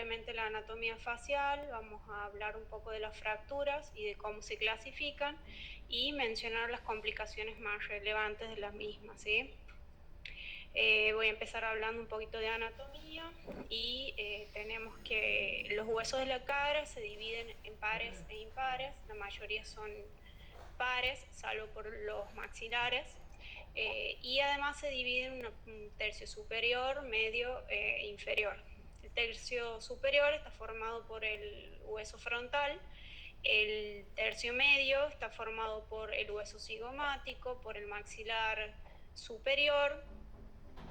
brevemente la anatomía facial, vamos a hablar un poco de las fracturas y de cómo se clasifican y mencionar las complicaciones más relevantes de las mismas, ¿sí? Voy a empezar hablando un poquito de anatomía y tenemos que los huesos de la cara se dividen en pares e impares, la mayoría son pares, salvo por los maxilares, y además se dividen en un tercio superior, medio e inferior. El tercio superior está formado por el hueso frontal, el tercio medio está formado por el hueso cigomático, por el maxilar superior,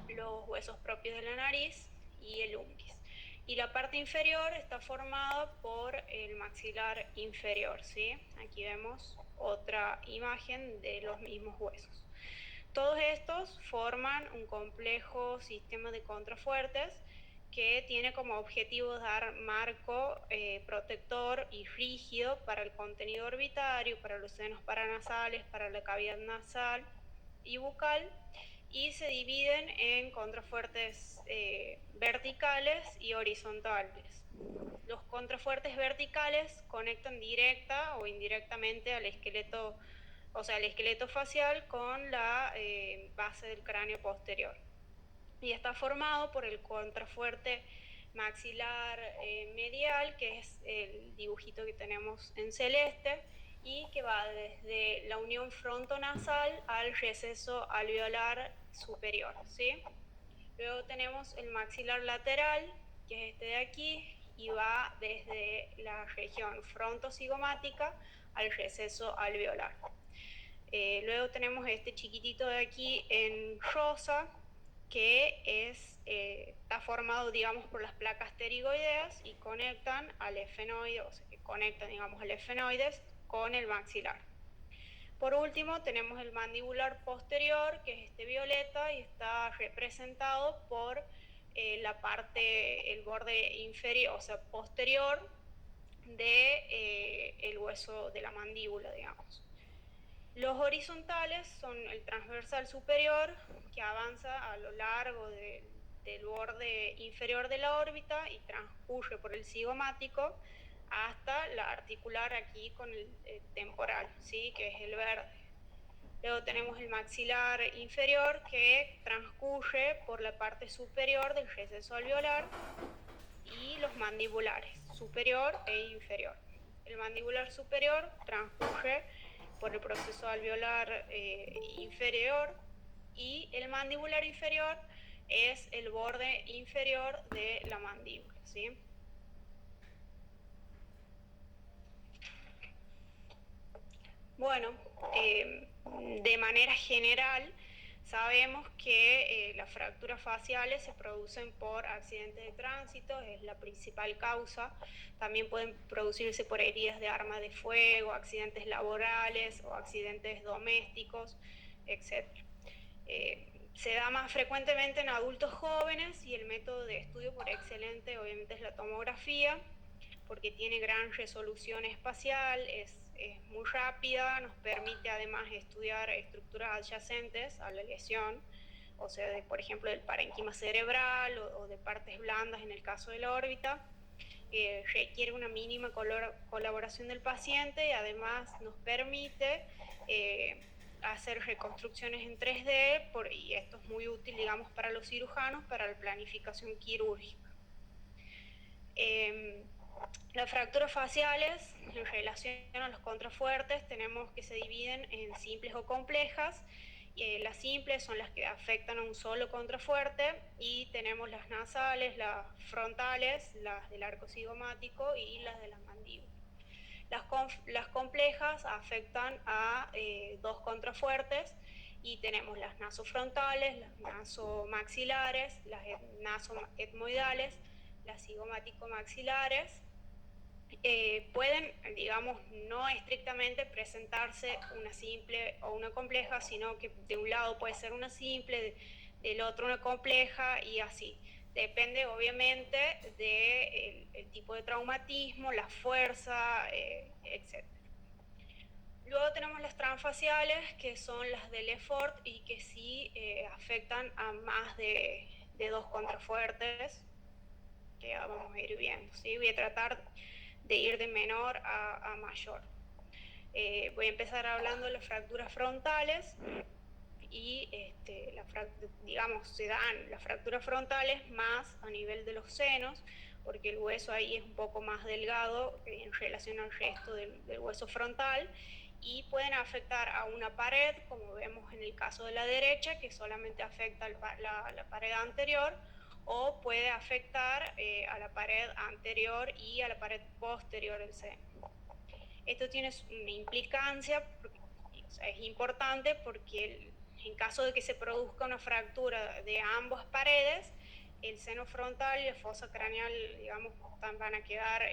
los huesos propios de la nariz y el unguis. Y la parte inferior está formada por el maxilar inferior, ¿sí? Aquí vemos otra imagen de los mismos huesos. Todos estos forman un complejo sistema de contrafuertes que tiene como objetivo dar marco protector y rígido para el contenido orbitario, para los senos paranasales, para la cavidad nasal y bucal, y se dividen en contrafuertes verticales y horizontales. Los contrafuertes verticales conectan directa o indirectamente al esqueleto, o sea, el esqueleto facial con la base del cráneo posterior. Y está formado por el contrafuerte maxilar medial, que es el dibujito que tenemos en celeste, y que va desde la unión frontonasal al receso alveolar superior, ¿sí? Luego tenemos el maxilar lateral, que es este de aquí, y va desde la región frontocigomática al receso alveolar. Luego tenemos este chiquitito de aquí en rosa, que está formado, digamos, por las placas pterigoideas y conectan al efenoide, o sea, que conectan, digamos, al efenoides con el maxilar. Por último, tenemos el mandibular posterior, que es este violeta y está representado por la parte, el borde inferior, o sea, posterior de el hueso de la mandíbula, digamos. Los horizontales son el transversal superior, que avanza a lo largo del borde inferior de la órbita y transcurre por el cigomático hasta la articular aquí con el temporal, ¿sí? Que es el verde. Luego tenemos el maxilar inferior, que transcurre por la parte superior del receso alveolar, y los mandibulares, superior e inferior. El mandibular superior transcurre por el proceso alveolar inferior, y el mandibular inferior es el borde inferior de la mandíbula, ¿sí? Bueno, de manera general, sabemos que las fracturas faciales se producen por accidentes de tránsito, es la principal causa. También pueden producirse por heridas de arma de fuego, accidentes laborales o accidentes domésticos, etc. Se da más frecuentemente en adultos jóvenes, y el método de estudio por excelente obviamente es la tomografía, porque tiene gran resolución espacial, es muy rápida, nos permite además estudiar estructuras adyacentes a la lesión, o sea, por ejemplo, del parénquima cerebral o de partes blandas en el caso de la órbita. Requiere una mínima colaboración del paciente y además nos permite hacer reconstrucciones en 3D, y esto es muy útil, digamos, para los cirujanos, para la planificación quirúrgica. Las fracturas faciales, en relación a los contrafuertes, tenemos que se dividen en simples o complejas. Las simples son las que afectan a un solo contrafuerte, y tenemos las nasales, las frontales, las del arco cigomático y las de las mandíbulas. Las complejas afectan a dos contrafuertes, y tenemos las nasofrontales, las nasomaxilares, las nasoetmoidales, las cigomático-maxilares. Pueden, digamos, no estrictamente presentarse una simple o una compleja, sino que de un lado puede ser una simple, del otro una compleja, y así. Depende obviamente del tipo de traumatismo, la fuerza, etc. Luego tenemos las transfaciales, que son las de Lefort y que sí afectan a más de dos contrafuertes. que vamos a ir viendo, ¿sí? Voy a tratar de ir de menor a mayor. Voy a empezar hablando de las fracturas frontales y digamos, se dan las fracturas frontales más a nivel de los senos, porque el hueso ahí es un poco más delgado en relación al resto del hueso frontal, y pueden afectar a una pared, como vemos en el caso de la derecha, que solamente afecta la pared anterior, o puede afectar a la pared anterior y a la pared posterior del seno. Esto tiene una implicancia, o sea, es importante porque en caso de que se produzca una fractura de ambas paredes, el seno frontal y la fosa craneal, digamos, van a quedar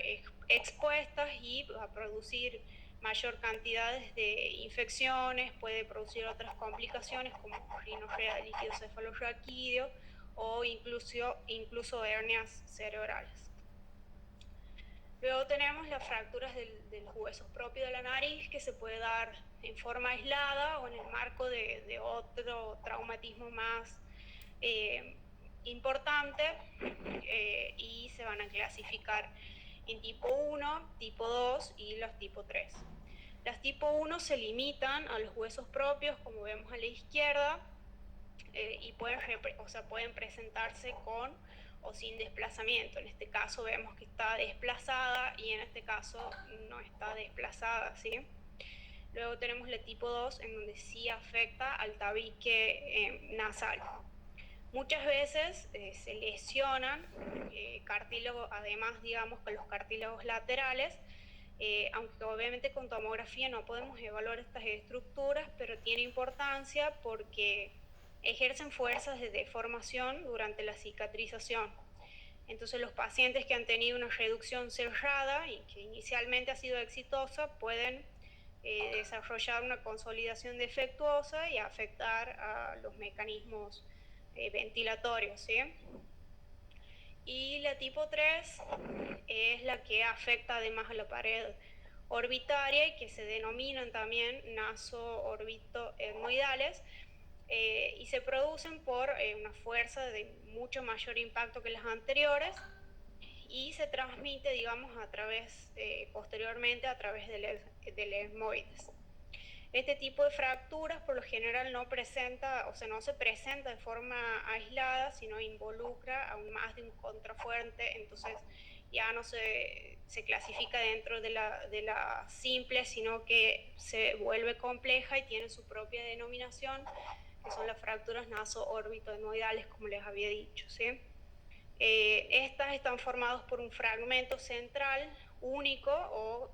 expuestas y va a producir mayor cantidad de infecciones, puede producir otras complicaciones como rinorrea líquido cefalorraquídeo o incluso hernias cerebrales. Luego tenemos las fracturas de los huesos propios de la nariz, que se puede dar en forma aislada o en el marco de otro traumatismo más importante, y se van a clasificar en tipo 1, tipo 2 y los tipo 3. Las tipo 1 se limitan a los huesos propios, como vemos a la izquierda, y pueden presentarse con o sin desplazamiento. En este caso vemos que está desplazada y en este caso no está desplazada, ¿sí? Luego tenemos la tipo 2, en donde sí afecta al tabique nasal. Muchas veces se lesionan cartílagos, además, digamos, con los cartílagos laterales, aunque obviamente con tomografía no podemos evaluar estas estructuras, pero tiene importancia porque ejercen fuerzas de deformación durante la cicatrización. Entonces los pacientes que han tenido una reducción cerrada y que inicialmente ha sido exitosa pueden desarrollar una consolidación defectuosa y afectar a los mecanismos ventilatorios, ¿sí? Y la tipo 3 es la que afecta además a la pared orbitaria y que se denominan también naso-orbitoetmoidales, y se producen por una fuerza de mucho mayor impacto que las anteriores y se transmite, digamos, posteriormente a través del etmoides. Este tipo de fracturas por lo general no se presenta de forma aislada, sino involucra aún más de un contrafuerte, entonces ya no se clasifica dentro de la simple, sino que se vuelve compleja y tiene su propia denominación, que son las fracturas naso-orbitoetmoidales, como les había dicho, ¿sí? Estas están formadas por un fragmento central único o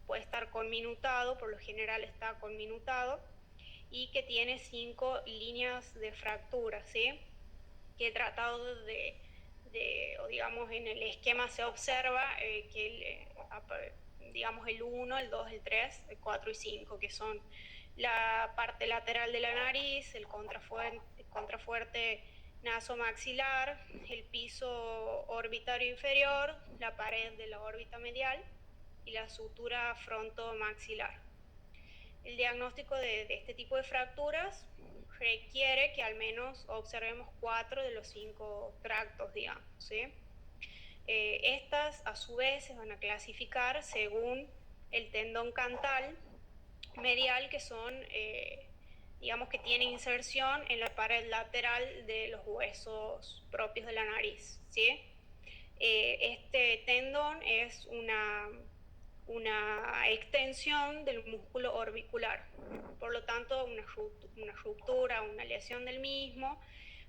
puede estar conminutado, por lo general está conminutado, y que tiene 5 líneas de fractura, ¿sí? Que he tratado o digamos en el esquema se observa digamos el 1, el 2, el 3, el 4 y 5, que son la parte lateral de la nariz, el contrafuerte nasomaxilar, el piso orbitario inferior, la pared de la órbita medial y la sutura frontomaxilar. El diagnóstico de este tipo de fracturas requiere que al menos observemos 4 de los 5 tractos, digamos, ¿sí? Estas a su vez se van a clasificar según el tendón cantal medial, que son digamos que tiene inserción en la pared lateral de los huesos propios de la nariz, ¿sí? Este tendón es una extensión del músculo orbicular, por lo tanto una ruptura, una lesión del mismo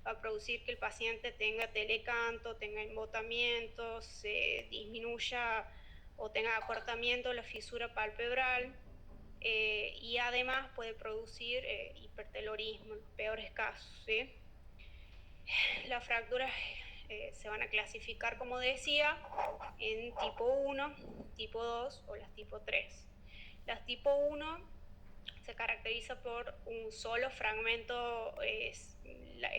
va a producir que el paciente tenga telecanto, tenga embotamiento, se disminuya o tenga acortamiento de la fisura palpebral, y además puede producir hipertelorismo en los peores casos, ¿sí? Las fracturas se van a clasificar, como decía, en tipo 1, tipo 2 o las tipo 3. Las tipo 1 se caracteriza por un solo fragmento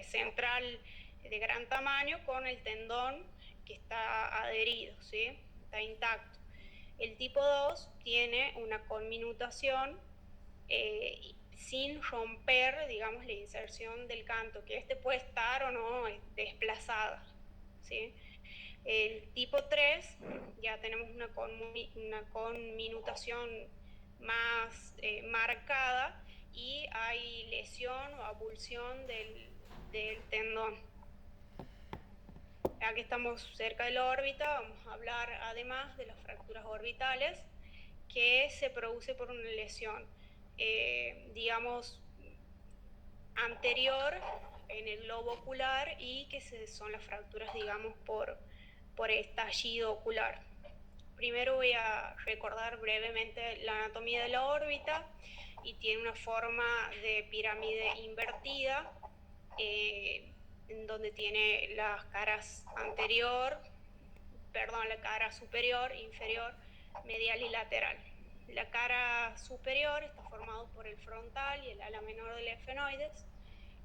central de gran tamaño con el tendón que está adherido, ¿sí? Está intacto. El tipo 2 tiene una conminutación sin romper, digamos, la inserción del canto, que puede estar o no desplazada, ¿sí? El tipo 3 ya tenemos una conminutación más marcada y hay lesión o abulsión del tendón. Ya que estamos cerca de la órbita, vamos a hablar además de las fracturas orbitales que se produce por una lesión, digamos, anterior en el globo ocular y que son las fracturas, digamos, por estallido ocular. Primero voy a recordar brevemente la anatomía de la órbita y tiene una forma de pirámide invertida, en donde tiene las caras la cara superior, inferior, medial y lateral. La cara superior está formada por el frontal y el ala menor del efenoides.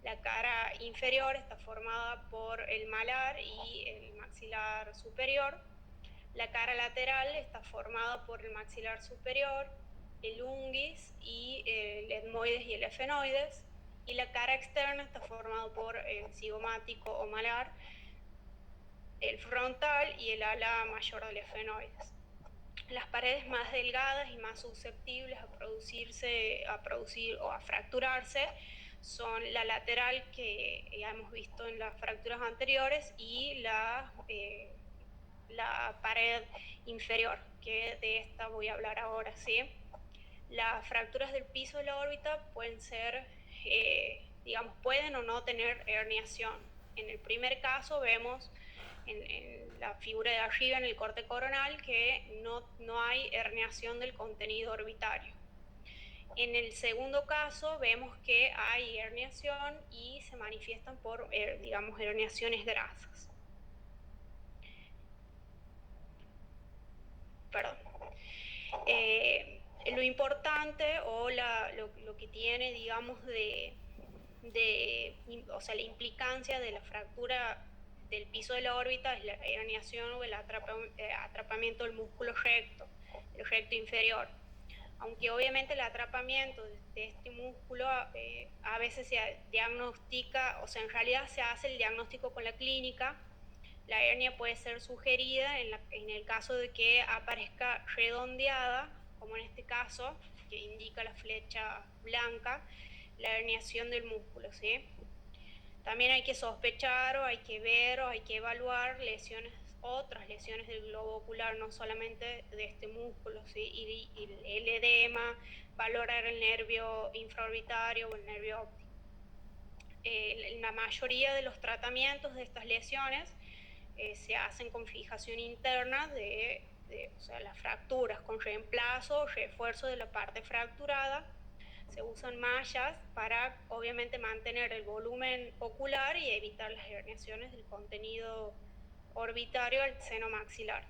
La cara inferior está formada por el malar y el maxilar superior. La cara lateral está formada por el maxilar superior, el unguis y el etmoides y el efenoides. Y la cara externa está formada por el cigomático o malar, el frontal y el ala mayor del efenoides. Las paredes más delgadas y más susceptibles a producir o a fracturarse son la lateral, que ya hemos visto en las fracturas anteriores, y la pared inferior, que de esta voy a hablar ahora, ¿sí? Las fracturas del piso de la órbita pueden ser, pueden o no tener herniación. En el primer caso vemos en la figura de arriba, en el corte coronal, que no hay herniación del contenido orbitario. En el segundo caso vemos que hay herniación y se manifiestan por, herniaciones grasas. Perdón. Lo importante o lo que tiene, digamos, o sea, la implicancia de la fractura del piso de la órbita es la herniación o el atrapamiento del músculo recto, el recto inferior. Aunque obviamente el atrapamiento de este músculo a veces se diagnostica, o sea, en realidad se hace el diagnóstico con la clínica. La hernia puede ser sugerida en el caso de que aparezca redondeada, como en este caso, que indica la flecha blanca, la herniación del músculo, ¿sí? También hay que sospechar o hay que ver o hay que evaluar otras lesiones del globo ocular, no solamente de este músculo, ¿sí? Y el edema, valorar el nervio infraorbitario o el nervio óptico. La mayoría de los tratamientos de estas lesiones se hacen con fijación interna o sea, las fracturas, con reemplazo o refuerzo de la parte fracturada. Se usan mallas para, obviamente, mantener el volumen ocular y evitar las herniaciones del contenido orbitario al seno maxilar.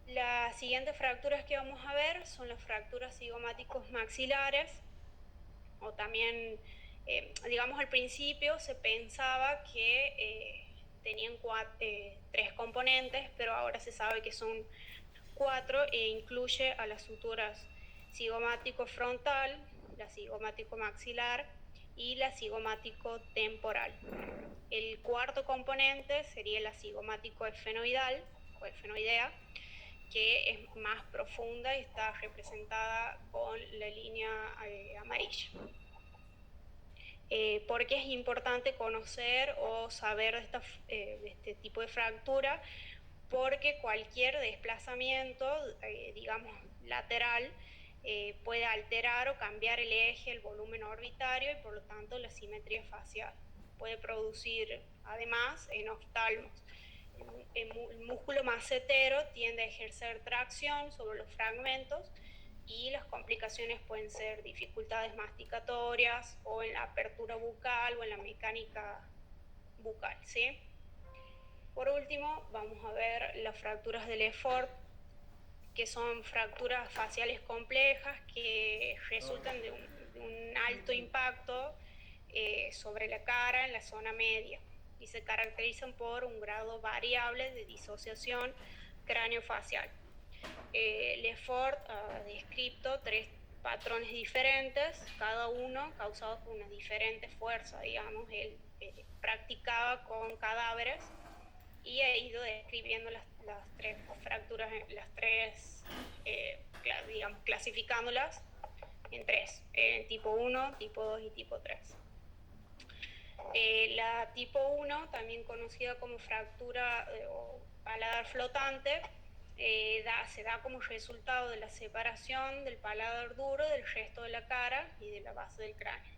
Las siguientes fracturas que vamos a ver son las fracturas cigomáticos maxilares, o también, digamos, al principio se pensaba que tenían 3 componentes, pero ahora se sabe que son 4 e incluye a las suturas cigomático frontal, la cigomático maxilar y la cigomático temporal. El cuarto componente sería la cigomático efenoidal o efenoidea, que es más profunda y está representada con la línea amarilla. ¿Por qué es importante conocer o saber de este tipo de fractura? Porque cualquier desplazamiento, digamos, lateral, puede alterar o cambiar el eje, el volumen orbitario y por lo tanto la simetría facial. Puede producir además enoftalmos. El músculo macetero tiende a ejercer tracción sobre los fragmentos y las complicaciones pueden ser dificultades masticatorias o en la apertura bucal o en la mecánica bucal, ¿sí? Por último, vamos a ver las fracturas de Lefort, que son fracturas faciales complejas que resultan de un alto impacto sobre la cara en la zona media y se caracterizan por un grado variable de disociación craneofacial. Lefort ha descrito 3 patrones diferentes, cada uno causado por una diferente fuerza, digamos. Él practicaba con cadáveres y he ido describiendo las tres fracturas, digamos, clasificándolas en tres, tipo 1, tipo 2 y tipo 3. La tipo 1, también conocida como fractura o paladar flotante, se da como resultado de la separación del paladar duro del resto de la cara y de la base del cráneo.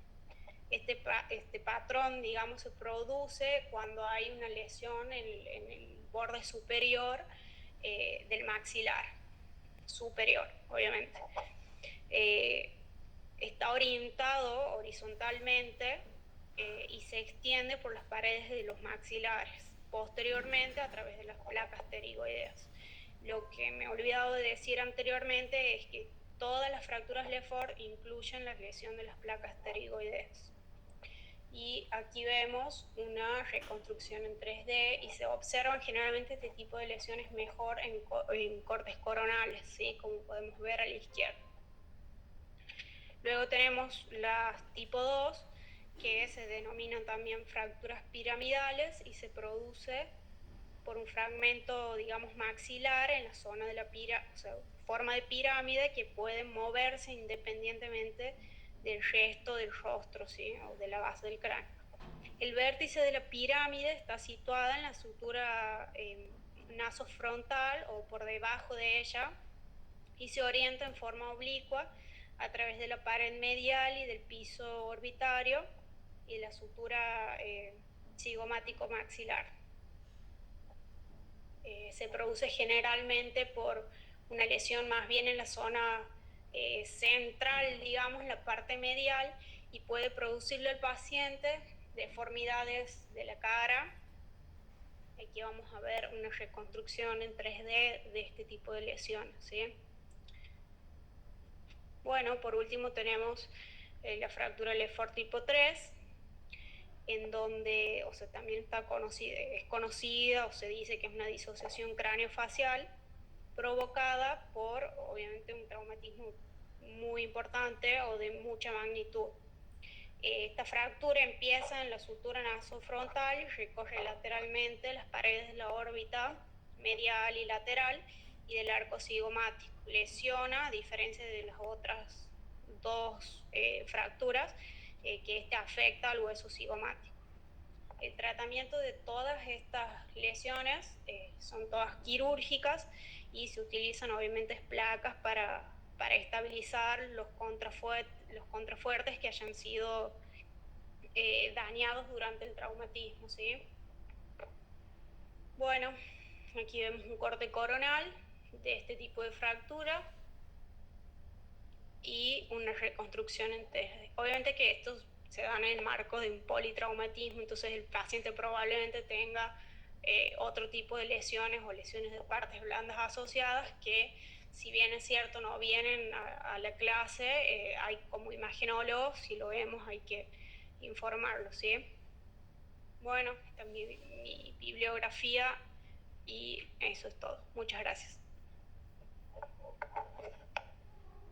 Este patrón, digamos, se produce cuando hay una lesión en el borde superior del maxilar, superior, obviamente. Está orientado horizontalmente y se extiende por las paredes de los maxilares, posteriormente a través de las placas pterigoideas. Lo que me he olvidado de decir anteriormente es que todas las fracturas Lefort incluyen la lesión de las placas pterigoideas. Y aquí vemos una reconstrucción en 3D y se observan generalmente este tipo de lesiones mejor en cortes coronales, ¿sí? Como podemos ver a la izquierda. Luego tenemos las tipo 2, que se denominan también fracturas piramidales y se produce por un fragmento, digamos, maxilar en la zona de la forma de pirámide que puede moverse independientemente del resto del rostro, ¿sí? O de la base del cráneo. El vértice de la pirámide está situada en la sutura nasofrontal o por debajo de ella y se orienta en forma oblicua a través de la pared medial y del piso orbitario y la sutura cigomático maxilar. Se produce generalmente por una lesión más bien en la zona central, digamos, en la parte medial, y puede producirle al paciente deformidades de la cara. Aquí vamos a ver una reconstrucción en 3D de este tipo de lesiones, ¿sí? Bueno, por último tenemos la fractura Lefort tipo 3, en donde, o sea, también es conocida o se dice que es una disociación craneofacial provocada por, obviamente, un traumatismo muy importante o de mucha magnitud. Esta fractura empieza en la sutura nasofrontal y recorre lateralmente las paredes de la órbita medial y lateral y del arco cigomático. Lesiona, a diferencia de las otras dos fracturas, que afecta al hueso cigomático. El tratamiento de todas estas lesiones son todas quirúrgicas y se utilizan obviamente placas para estabilizar los contrafuertes que hayan sido dañados durante el traumatismo, ¿sí? Bueno, aquí vemos un corte coronal de este tipo de fractura y una reconstrucción en 3D. Obviamente que estos se dan en el marco de un politraumatismo, entonces el paciente probablemente tenga otro tipo de lesiones o lesiones de partes blandas asociadas que, si bien es cierto, no vienen a la clase, hay como imagenólogos, si lo vemos hay que informarlo, ¿sí? Bueno, también mi bibliografía y eso es todo. Muchas gracias.